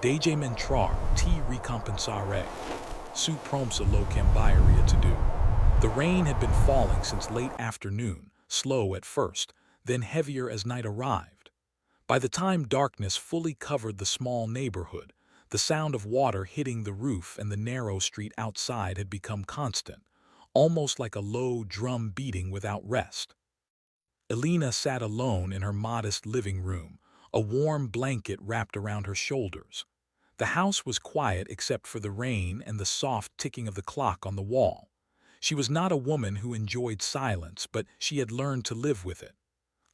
Deje mentrar, ti recompensare. Su prompsa lo cambiaria to do. The rain had been falling since late afternoon, slow at first, then heavier as night arrived. By the time darkness fully covered the small neighborhood, the sound of water hitting the roof and the narrow street outside had become constant, almost like a low drum beating without rest. Elena sat alone in her modest living room, a warm blanket wrapped around her shoulders. The house was quiet except for the rain and the soft ticking of the clock on the wall. She was not a woman who enjoyed silence, but she had learned to live with it.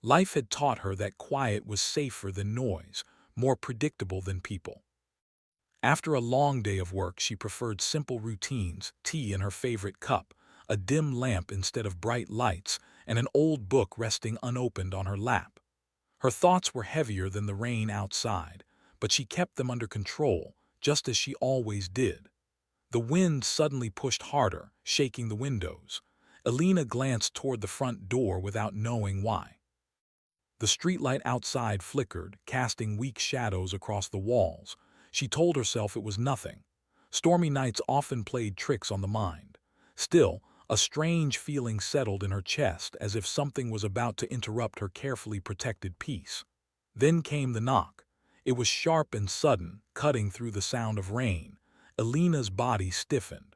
Life had taught her that quiet was safer than noise, more predictable than people. After a long day of work, she preferred simple routines, tea in her favorite cup, a dim lamp instead of bright lights, and an old book resting unopened on her lap. Her thoughts were heavier than the rain outside, but she kept them under control, just as she always did. The wind suddenly pushed harder, shaking the windows. Elena glanced toward the front door without knowing why. The streetlight outside flickered, casting weak shadows across the walls. She told herself it was nothing. Stormy nights often played tricks on the mind. Still, a strange feeling settled in her chest as if something was about to interrupt her carefully protected peace. Then came the knock. It was sharp and sudden, cutting through the sound of rain. Elena's body stiffened.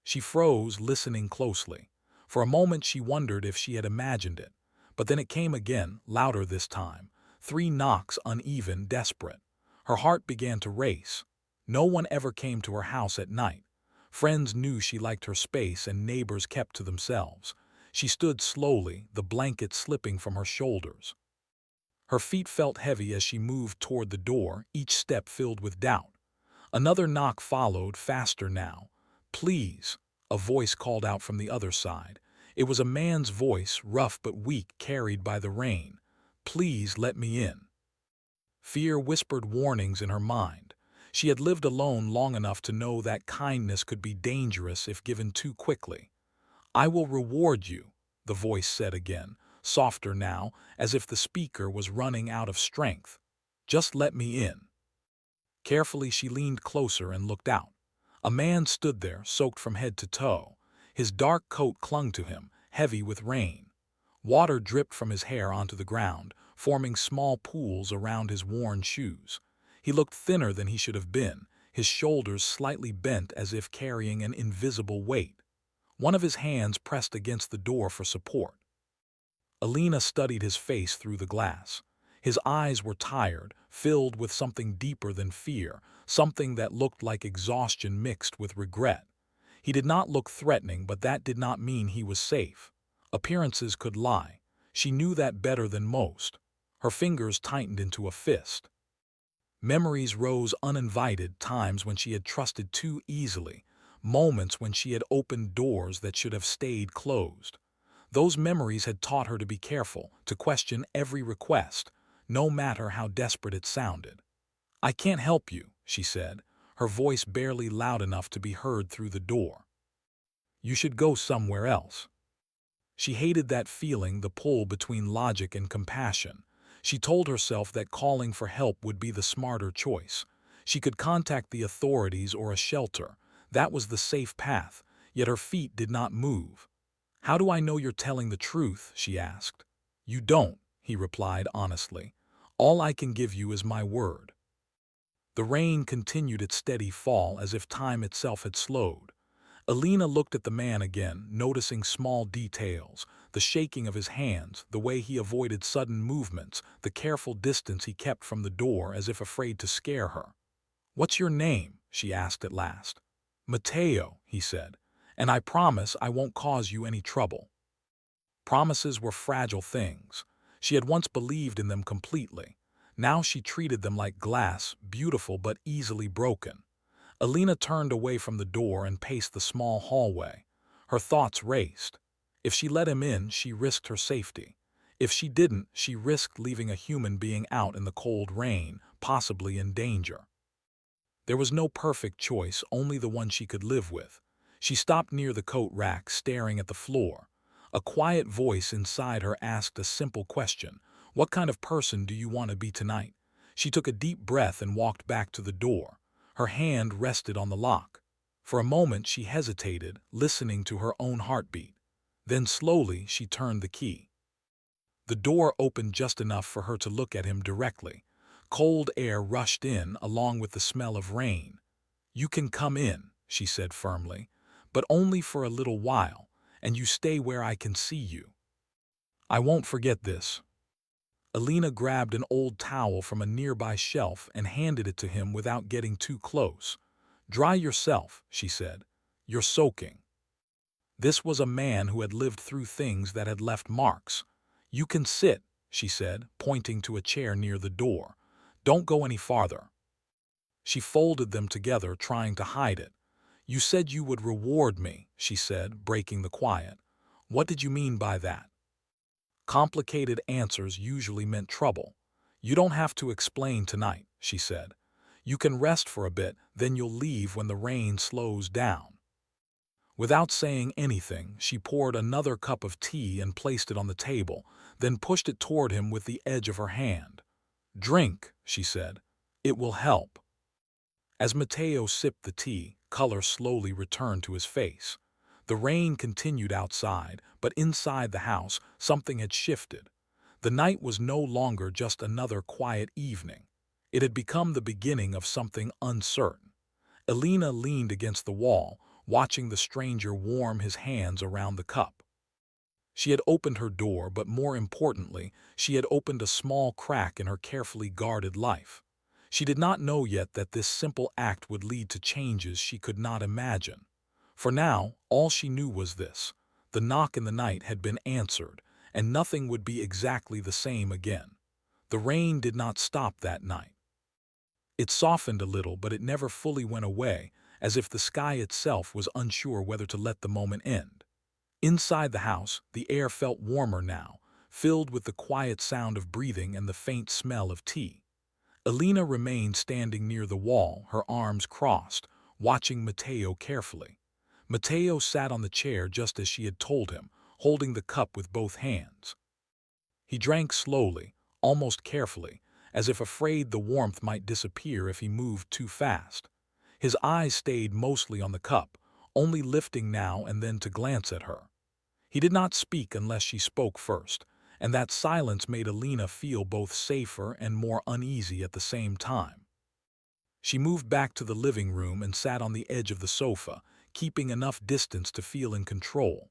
She froze, listening closely. For a moment she wondered if she had imagined it. But then it came again, louder this time. 3 knocks, uneven, desperate. Her heart began to race. No one ever came to her house at night. Friends knew she liked her space and neighbors kept to themselves. She stood slowly, the blanket slipping from her shoulders. Her feet felt heavy as she moved toward the door, each step filled with doubt. Another knock followed, faster now. "Please," a voice called out from the other side. It was a man's voice, rough but weak, carried by the rain. "Please let me in." Fear whispered warnings in her mind. She had lived alone long enough to know that kindness could be dangerous if given too quickly. "I will reward you," the voice said again, softer now, as if the speaker was running out of strength. "Just let me in." Carefully she leaned closer and looked out. A man stood there, soaked from head to toe. His dark coat clung to him, heavy with rain. Water dripped from his hair onto the ground, forming small pools around his worn shoes. He looked thinner than he should have been, his shoulders slightly bent as if carrying an invisible weight. One of his hands pressed against the door for support. Elena studied his face through the glass. His eyes were tired, filled with something deeper than fear, something that looked like exhaustion mixed with regret. He did not look threatening, but that did not mean he was safe. Appearances could lie. She knew that better than most. Her fingers tightened into a fist. Memories rose uninvited, times when she had trusted too easily, moments when she had opened doors that should have stayed closed. Those memories had taught her to be careful, to question every request, no matter how desperate it sounded. "I can't help you," she said, her voice barely loud enough to be heard through the door. "You should go somewhere else." She hated that feeling, the pull between logic and compassion. She told herself that calling for help would be the smarter choice. She could contact the authorities or a shelter. That was the safe path, yet her feet did not move. "How do I know you're telling the truth?" she asked. "You don't," he replied honestly. "All I can give you is my word." The rain continued its steady fall as if time itself had slowed. Elena looked at the man again, noticing small details, the shaking of his hands, the way he avoided sudden movements, the careful distance he kept from the door as if afraid to scare her. "What's your name?" she asked at last. "Matteo," he said, "and I promise I won't cause you any trouble." Promises were fragile things. She had once believed in them completely. Now she treated them like glass, beautiful but easily broken. Elena turned away from the door and paced the small hallway. Her thoughts raced. If she let him in, she risked her safety. If she didn't, she risked leaving a human being out in the cold rain, possibly in danger. There was no perfect choice, only the one she could live with. She stopped near the coat rack, staring at the floor. A quiet voice inside her asked a simple question. "What kind of person do you want to be tonight?" She took a deep breath and walked back to the door. Her hand rested on the lock. For a moment she hesitated, listening to her own heartbeat. Then slowly she turned the key. The door opened just enough for her to look at him directly. Cold air rushed in, along with the smell of rain. "You can come in," she said firmly, "but only for a little while, and you stay where I can see you." "I won't forget this." Alina grabbed an old towel from a nearby shelf and handed it to him without getting too close. "Dry yourself," she said. "You're soaking." This was a man who had lived through things that had left marks. "You can sit," she said, pointing to a chair near the door. "Don't go any farther." She folded them together, trying to hide it. "You said you would reward me," she said, breaking the quiet. "What did you mean by that?" Complicated answers usually meant trouble. "You don't have to explain tonight," she said. "You can rest for a bit, then you'll leave when the rain slows down." Without saying anything, she poured another cup of tea and placed it on the table, then pushed it toward him with the edge of her hand. "Drink," she said. "It will help." As Matteo sipped the tea, color slowly returned to his face. The rain continued outside, but inside the house, something had shifted. The night was no longer just another quiet evening. It had become the beginning of something uncertain. Alina leaned against the wall, watching the stranger warm his hands around the cup. She had opened her door, but more importantly, she had opened a small crack in her carefully guarded life. She did not know yet that this simple act would lead to changes she could not imagine. For now, all she knew was this: the knock in the night had been answered, and nothing would be exactly the same again. The rain did not stop that night. It softened a little, but it never fully went away, as if the sky itself was unsure whether to let the moment end. Inside the house, the air felt warmer now, filled with the quiet sound of breathing and the faint smell of tea. Alina remained standing near the wall, her arms crossed, watching Matteo carefully. Matteo sat on the chair just as she had told him, holding the cup with both hands. He drank slowly, almost carefully, as if afraid the warmth might disappear if he moved too fast. His eyes stayed mostly on the cup, only lifting now and then to glance at her. He did not speak unless she spoke first, and that silence made Alina feel both safer and more uneasy at the same time. She moved back to the living room and sat on the edge of the sofa, keeping enough distance to feel in control.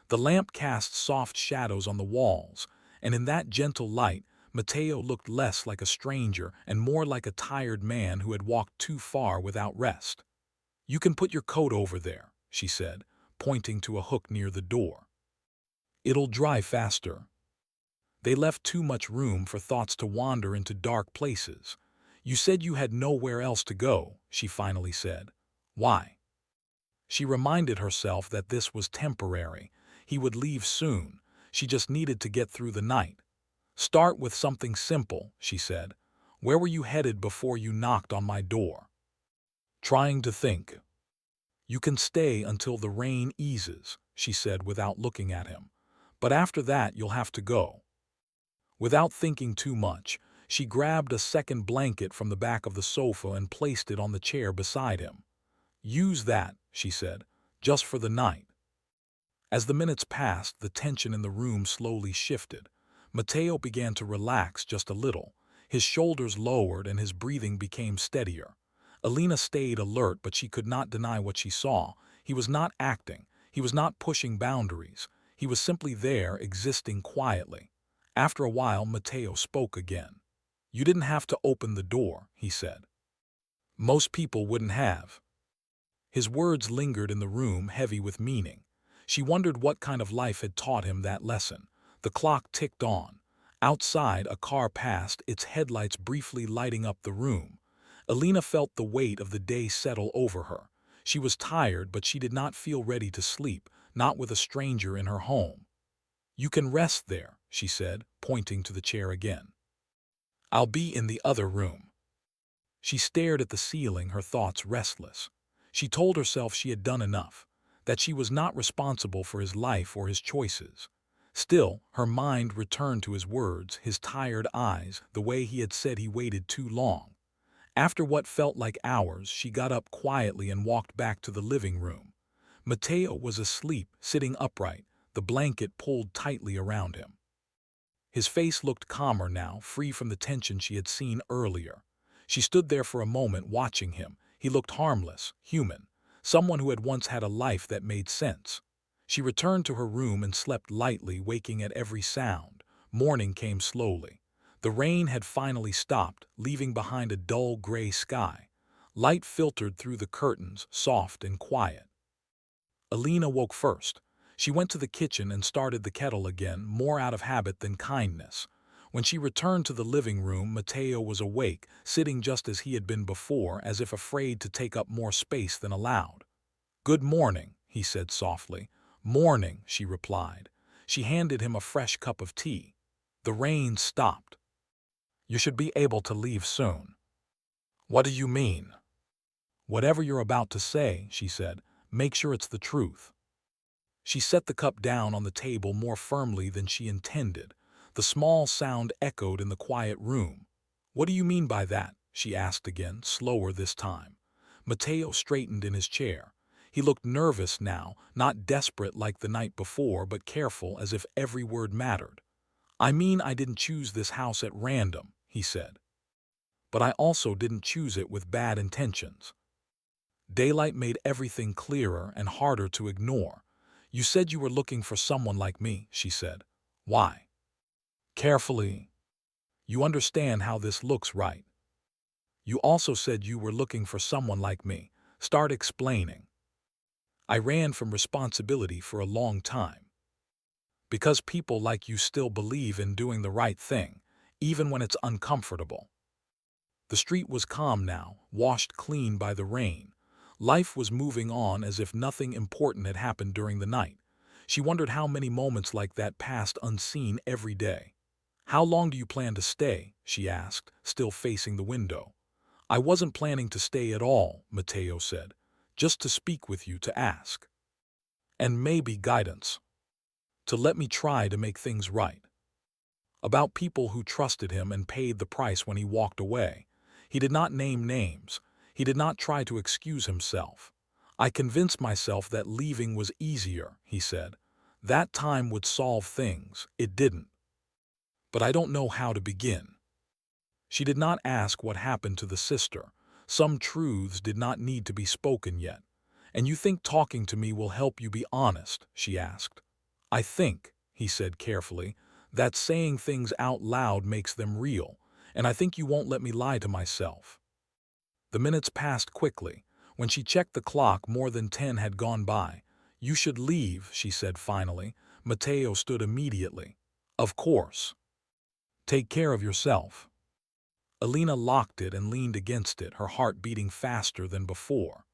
The lamp cast soft shadows on the walls, and in that gentle light, Matteo looked less like a stranger and more like a tired man who had walked too far without rest. "You can put your coat over there," she said, pointing to a hook near the door. "It'll dry faster." They left too much room for thoughts to wander into dark places. "You said you had nowhere else to go," she finally said. "Why?" She reminded herself that this was temporary. He would leave soon. She just needed to get through the night. "Start with something simple," she said. "Where were you headed before you knocked on my door?" "Trying to think." "You can stay until the rain eases," she said without looking at him. "But after that you'll have to go." Without thinking too much, she grabbed a second blanket from the back of the sofa and placed it on the chair beside him. "Use that," she said, "just for the night." As the minutes passed, the tension in the room slowly shifted. Matteo began to relax just a little. His shoulders lowered and his breathing became steadier. Alina stayed alert, but she could not deny what she saw. He was not acting. He was not pushing boundaries. He was simply there, existing quietly. After a while, Matteo spoke again. "You didn't have to open the door," he said. "Most people wouldn't have." His words lingered in the room, heavy with meaning. She wondered what kind of life had taught him that lesson. The clock ticked on. Outside, a car passed, its headlights briefly lighting up the room. Alina felt the weight of the day settle over her. She was tired, but she did not feel ready to sleep, not with a stranger in her home. "You can rest there," she said, pointing to the chair again. "I'll be in the other room." She stared at the ceiling, her thoughts restless. She told herself she had done enough, that she was not responsible for his life or his choices. Still, her mind returned to his words, his tired eyes, the way he had said he waited too long. After what felt like hours, she got up quietly and walked back to the living room. Mateo was asleep, sitting upright, the blanket pulled tightly around him. His face looked calmer now, free from the tension she had seen earlier. She stood there for a moment watching him. He looked harmless, human, someone who had once had a life that made sense. She returned to her room and slept lightly, waking at every sound. Morning came slowly. The rain had finally stopped, leaving behind a dull gray sky. Light filtered through the curtains, soft and quiet. Alina woke first. She went to the kitchen and started the kettle again, more out of habit than kindness. When she returned to the living room, Mateo was awake, sitting just as he had been before, as if afraid to take up more space than allowed. "Good morning," he said softly. "Morning," she replied. She handed him a fresh cup of tea. The rain stopped. "You should be able to leave soon." "What do you mean?" "Whatever you're about to say," she said, "make sure it's the truth." She set the cup down on the table more firmly than she intended. The small sound echoed in the quiet room. "What do you mean by that?" she asked again, slower this time. Mateo straightened in his chair. He looked nervous now, not desperate like the night before, but careful, as if every word mattered. "I mean, I didn't choose this house at random," he said. "But I also didn't choose it with bad intentions." Daylight made everything clearer and harder to ignore. "You said you were looking for someone like me," she said. "Why?" Carefully. "You understand how this looks, right? You also said you were looking for someone like me. Start explaining." "I ran from responsibility for a long time. Because people like you still believe in doing the right thing, even when it's uncomfortable." The street was calm now, washed clean by the rain. Life was moving on as if nothing important had happened during the night. She wondered how many moments like that passed unseen every day. "How long do you plan to stay?" she asked, still facing the window. "I wasn't planning to stay at all," Mateo said. "Just to speak with you, to ask. And maybe guidance. To let me try to make things right." About people who trusted him and paid the price when he walked away. He did not name names. He did not try to excuse himself. "I convinced myself that leaving was easier," he said. "That time would solve things. It didn't. But I don't know how to begin." She did not ask what happened to the sister. Some truths did not need to be spoken yet. "And you think talking to me will help you be honest?" she asked. "I think," he said carefully, "that saying things out loud makes them real, and I think you won't let me lie to myself." The minutes passed quickly. When she checked the clock, more than 10 had gone by. "You should leave," she said finally. Mateo stood immediately. "Of course. Take care of yourself." Alina locked it and leaned against it, her heart beating faster than before.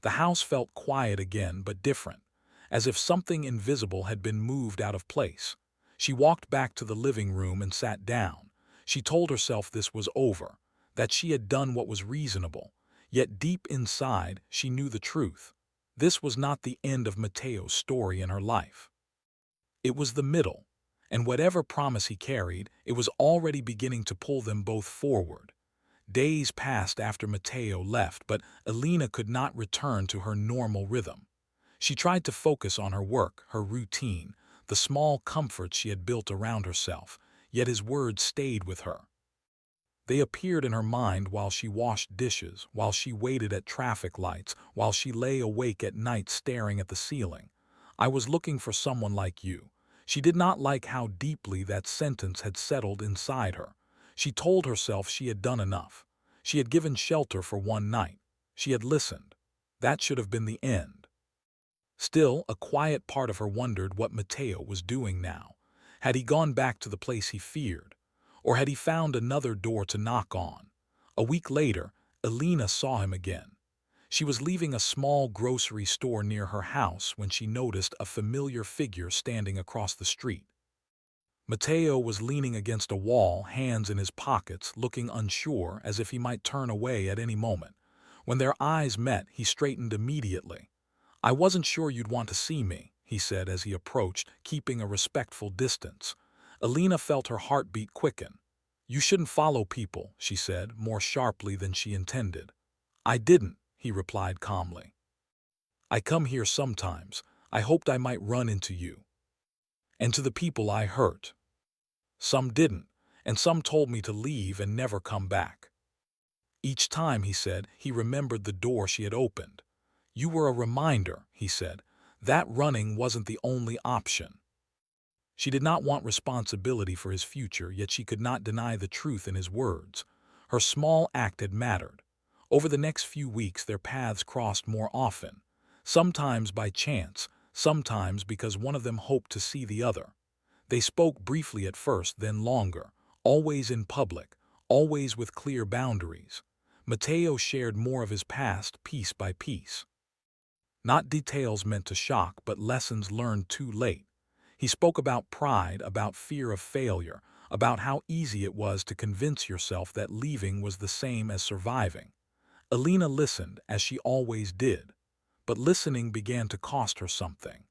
The house felt quiet again, but different, as if something invisible had been moved out of place. She walked back to the living room and sat down. She told herself this was over, that she had done what was reasonable. Yet deep inside, she knew the truth. This was not the end of Mateo's story in her life. It was the middle, and whatever promise he carried, it was already beginning to pull them both forward. Days passed after Mateo left, but Alina could not return to her normal rhythm. She tried to focus on her work, her routine, the small comforts she had built around herself, yet his words stayed with her. They appeared in her mind while she washed dishes, while she waited at traffic lights, while she lay awake at night staring at the ceiling. "I was looking for someone like you." She did not like how deeply that sentence had settled inside her. She told herself she had done enough. She had given shelter for one night. She had listened. That should have been the end. Still, a quiet part of her wondered what Mateo was doing now. Had he gone back to the place he feared? Or had he found another door to knock on? A week later, Alina saw him again. She was leaving a small grocery store near her house when she noticed a familiar figure standing across the street. Mateo was leaning against a wall, hands in his pockets, looking unsure, as if he might turn away at any moment. When their eyes met, he straightened immediately. "I wasn't sure you'd want to see me," he said as he approached, keeping a respectful distance. Alina felt her heartbeat quicken. You shouldn't follow people, she said, more sharply than she intended. I didn't, he replied calmly. I come here sometimes. I hoped I might run into you. And to the people I hurt. Some didn't, and some told me to leave and never come back. Each time, he said, he remembered the door she had opened. You were a reminder, he said. That running wasn't the only option. She did not want responsibility for his future, yet she could not deny the truth in his words. Her small act had mattered. Over the next few weeks their paths crossed more often, sometimes by chance, sometimes because one of them hoped to see the other. They spoke briefly at first, then longer, always in public, always with clear boundaries. Mateo shared more of his past piece by piece. Not details meant to shock, but lessons learned too late. He spoke about pride, about fear of failure, about how easy it was to convince yourself that leaving was the same as surviving. Alina listened, as she always did. But listening began to cost her something.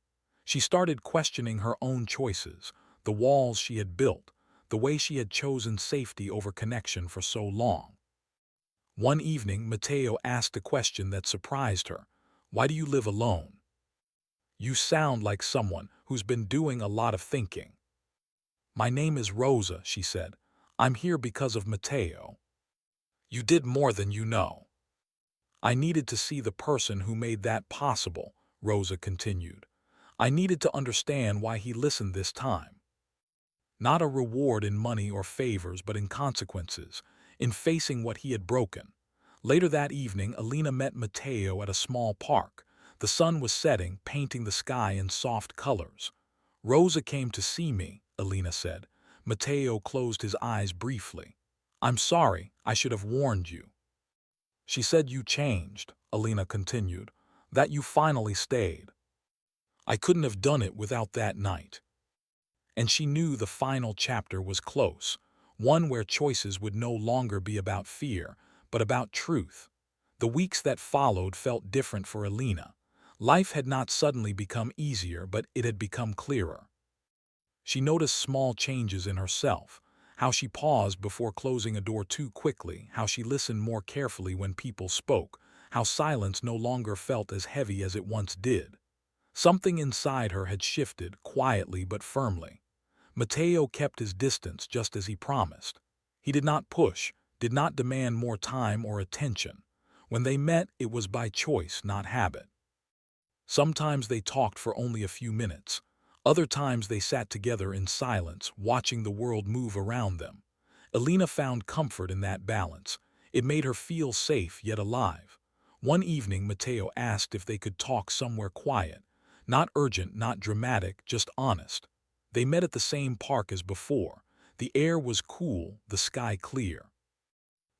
She started questioning her own choices, the walls she had built, the way she had chosen safety over connection for so long. One evening, Mateo asked a question that surprised her. Why do you live alone? You sound like someone who's been doing a lot of thinking. My name is Rosa, she said. I'm here because of Mateo. You did more than you know. I needed to see the person who made that possible, Rosa continued. I needed to understand why he listened this time. Not a reward in money or favors, but in consequences, in facing what he had broken. Later that evening, Alina met Mateo at a small park. The sun was setting, painting the sky in soft colors. Rosa came to see me, Alina said. Mateo closed his eyes briefly. I'm sorry, I should have warned you. She said you changed, Alina continued, that you finally stayed. I couldn't have done it without that night. And she knew the final chapter was close, one where choices would no longer be about fear, but about truth. The weeks that followed felt different for Alina. Life had not suddenly become easier, but it had become clearer. She noticed small changes in herself, how she paused before closing a door too quickly, how she listened more carefully when people spoke, how silence no longer felt as heavy as it once did. Something inside her had shifted, quietly but firmly. Mateo kept his distance just as he promised. He did not push, did not demand more time or attention. When they met, it was by choice, not habit. Sometimes they talked for only a few minutes. Other times they sat together in silence, watching the world move around them. Alina found comfort in that balance. It made her feel safe yet alive. One evening, Mateo asked if they could talk somewhere quiet. Not urgent, not dramatic, just honest. They met at the same park as before. The air was cool, the sky clear.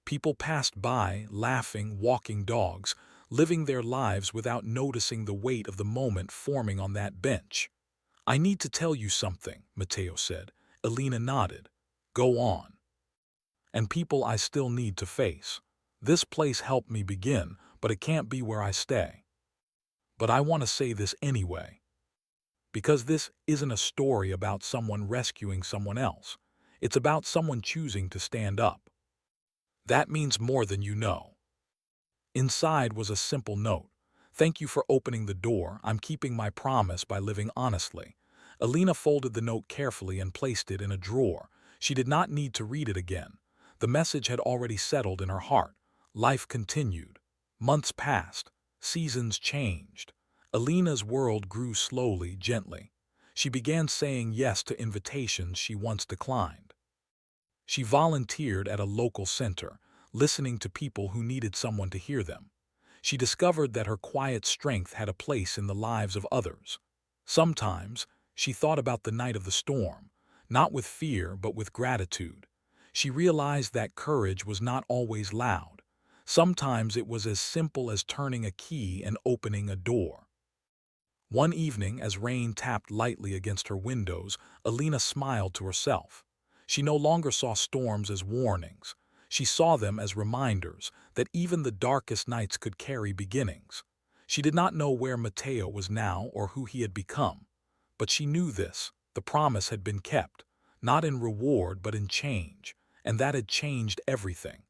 People passed by, laughing, walking dogs, living their lives without noticing the weight of the moment forming on that bench. I need to tell you something, Mateo said. Alina nodded. Go on. And people I still need to face. This place helped me begin, but it can't be where I stay. But I want to say this anyway. Because this isn't a story about someone rescuing someone else. It's about someone choosing to stand up. That means more than you know. Inside was a simple note. Thank you for opening the door. I'm keeping my promise by living honestly. Alina folded the note carefully and placed it in a drawer. She did not need to read it again. The message had already settled in her heart. Life continued. Months passed. Seasons changed. Alina's world grew slowly, gently. She began saying yes to invitations she once declined. She volunteered at a local center, listening to people who needed someone to hear them. She discovered that her quiet strength had a place in the lives of others. Sometimes, she thought about the night of the storm, not with fear but with gratitude. She realized that courage was not always loud. Sometimes it was as simple as turning a key and opening a door. One evening, as rain tapped lightly against her windows, Alina smiled to herself. She no longer saw storms as warnings. She saw them as reminders that even the darkest nights could carry beginnings. She did not know where Mateo was now or who he had become. But she knew this. The promise had been kept, not in reward but in change, and that had changed everything.